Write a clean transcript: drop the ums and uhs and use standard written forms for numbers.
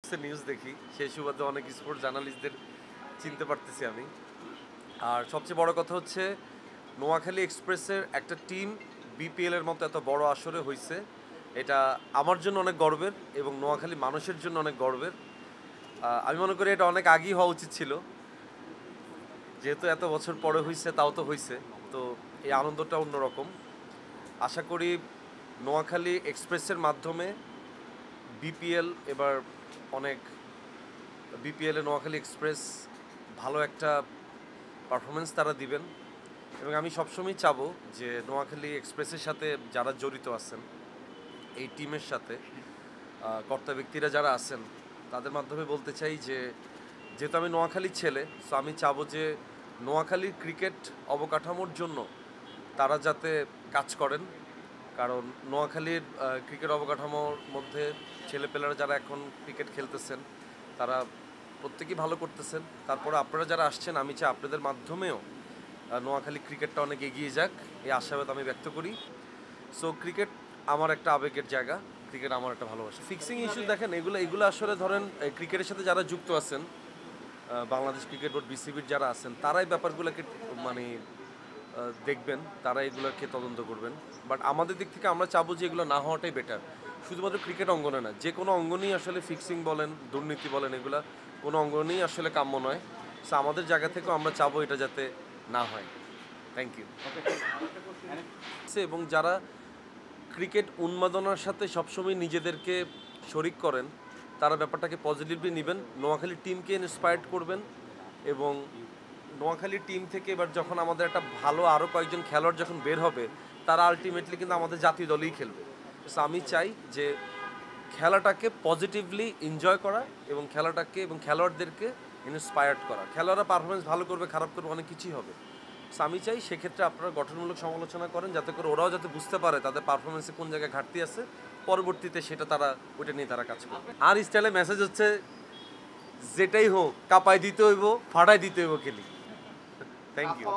স্পোর্টসের নিউজ দেখি, সেই সুবাদে অনেক স্পোর্টস জার্নালিস্টদের চিনতে পারতেছি আমি। আর সবচেয়ে বড় কথা হচ্ছে নোয়াখালী এক্সপ্রেসের একটা টিম বিপিএলের মতো এত বড় আসরে হয়েছে, এটা আমার জন্য অনেক গর্বের এবং নোয়াখালী মানুষের জন্য অনেক গর্বের। আমি মনে করি এটা অনেক আগেই হওয়া উচিত ছিল, যেহেতু এত বছর পরে হয়েছে, তাও তো হয়েছে। তো এই আনন্দটা অন্যরকম। আশা করি নোয়াখালী এক্সপ্রেসের মাধ্যমে বিপিএল এবার অনেক, বিপিএলে নোয়াখালী এক্সপ্রেস ভালো একটা পারফরমেন্স তারা দিবেন এবং আমি সবসময় চাবো যে নোয়াখালী এক্সপ্রেসের সাথে যারা জড়িত আছেন, এই টিমের সাথে কর্তা ব্যক্তিরা যারা আছেন, তাদের মাধ্যমে বলতে চাই যে যেহেতু আমি নোয়াখালীর ছেলে, সো আমি চাবো যে নোয়াখালীর ক্রিকেট অবকাঠামোর জন্য তারা যাতে কাজ করেন। কারণ নোয়াখালীর ক্রিকেট অবকাঠামোর মধ্যে ছেলেপেলেরা যারা এখন ক্রিকেট খেলতেছেন তারা প্রত্যেকেই ভালো করতেছেন। তারপরে আপনারা যারা আসছেন, আমি চাই আপনাদের মাধ্যমেও নোয়াখালী ক্রিকেটটা অনেক এগিয়ে যাক, এই আশাবাদ আমি ব্যক্ত করি। সো ক্রিকেট আমার একটা আবেগের জায়গা, ক্রিকেট আমার একটা ভালোবাসা। ফিক্সিং ইস্যু দেখেন, এগুলো আসলে ধরেন ক্রিকেটের সাথে যারা যুক্ত আছেন, বাংলাদেশ ক্রিকেট বোর্ড বিসিবির যারা আছেন, তারাই ব্যাপারগুলোকে মানে দেখবেন, তারা এগুলোকে তদন্ত করবেন। বাট আমাদের দিক থেকে আমরা চাবো যে এগুলো না হওয়াটাই বেটার। শুধুমাত্র ক্রিকেট অঙ্গনে না, যে কোনো অঙ্গনেই আসলে ফিক্সিং বলেন, দুর্নীতি বলেন, এগুলা কোনো অঙ্গনেই আসলে কাম্য নয়। সো আমাদের জায়গা থেকেও আমরা চাবো এটা যাতে না হয়। Thank you. এবং যারা ক্রিকেট উন্মাদনার সাথে সবসময় নিজেদেরকে শরিক করেন, তারা ব্যাপারটাকে পজিটিভলি নেবেন, নোয়াখালী টিমকে ইন্সপায়ার্ড করবেন এবং নোয়াখালী টিম থেকে এবার যখন আমাদের একটা ভালো আরও কয়েকজন খেলোয়াড় যখন বের হবে, তারা আলটিমেটলি কিন্তু আমাদের জাতীয় দলেই খেলবে। সো আমি চাই যে খেলাটাকে পজিটিভলি এনজয় করা এবং খেলাটাকে এবং খেলোয়াড়দেরকে ইন্সপায়ার্ড করা। খেলোয়াড়রা পারফরমেন্স ভালো করবে, খারাপ করবে, অনেক কিছুই হবে। সো আমি চাই সেক্ষেত্রে আপনারা গঠনমূলক সমালোচনা করেন, যাতে করে ওরাও যাতে বুঝতে পারে তাদের পারফরমেন্সে কোন জায়গায় ঘাটতি আছে, পরবর্তীতে সেটা তারা ওইটা নিয়ে তারা কাজ করবে। আর স্টাইলে মেসেজ হচ্ছে যেটাই হোক কাপায় দিতে হইব, ফাটাই দিতে হইব খেলি। Thank you.